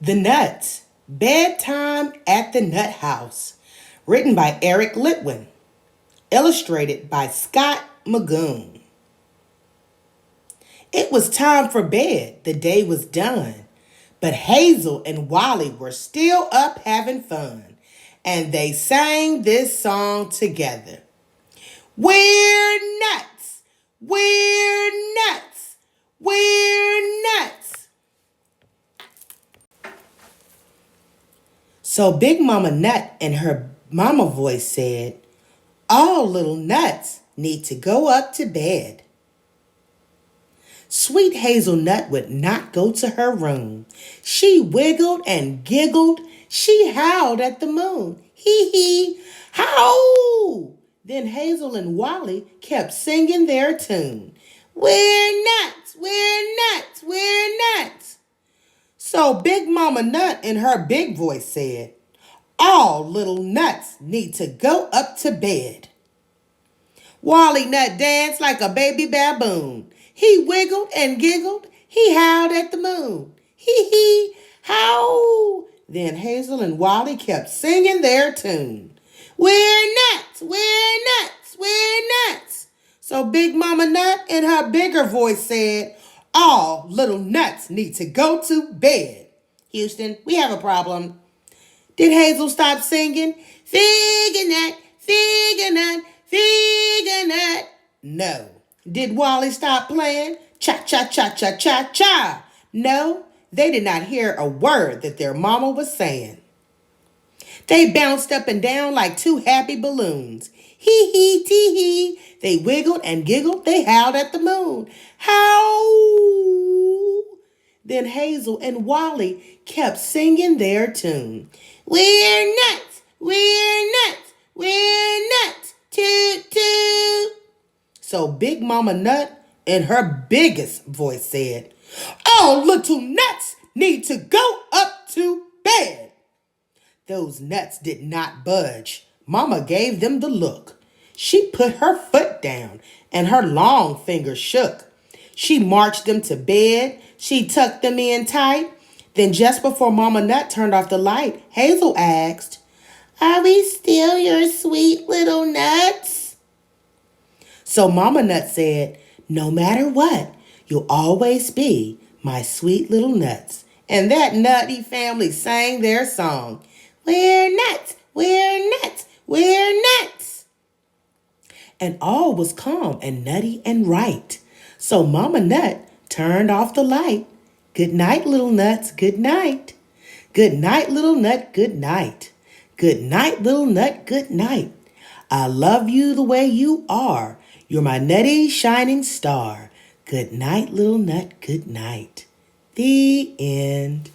The Nuts, Bedtime at the Nut House, written by Eric Litwin, illustrated by Scott Magoon. It was time for bed. The day was done. But Hazel and Wally were still up having fun, and they sang this song together. We're nuts! We're nuts! We're nuts! So Big Mama Nut in her mama voice said, all little nuts need to go up to bed. Sweet Hazelnut would not go to her room. She wiggled and giggled. She howled at the moon. Hee hee, howl! Then Hazel and Wally kept singing their tune. We're nuts, we're nuts, we're nuts. So Big Mama Nut in her big voice said, all little nuts need to go up to bed. Wally Nut danced like a baby baboon. He wiggled and giggled. He howled at the moon. Hee hee, howl! Then Hazel and Wally kept singing their tune. We're nuts, we're nuts, we're nuts. So Big Mama Nut in her bigger voice said, all little nuts need to go to bed. Houston, we have a problem. Did Hazel stop singing? Fig a nut, fig a nut, fig a nut. No. Did Wally stop playing? Cha-cha-cha-cha-cha-cha. No, they did not hear a word that their mama was saying. They bounced up and down like two happy balloons. Hee hee tee hee. They wiggled and giggled. They howled at the moon. Howl! Then Hazel and Wally kept singing their tune. We're nuts, we're nuts, we're nuts, toot toot. So Big Mama Nut in her biggest voice said, all little nuts need to go up to bed. Those nuts did not budge. Mama gave them the look. She put her foot down and her long fingers shook. She marched them to bed. She tucked them in tight. Then just before Mama Nut turned off the light, Hazel asked, are we still your sweet little nuts? So Mama Nut said, no matter what, you'll always be my sweet little nuts. And that nutty family sang their song. We're nuts, we're nuts, we're nuts. And all was calm and nutty and right. So Mama Nut turned off the light. Good night, little nuts, good night. Good night, little nut, good night. Good night, little nut, good night. I love you the way you are. You're my nutty shining star. Good night, little nut, good night. The end.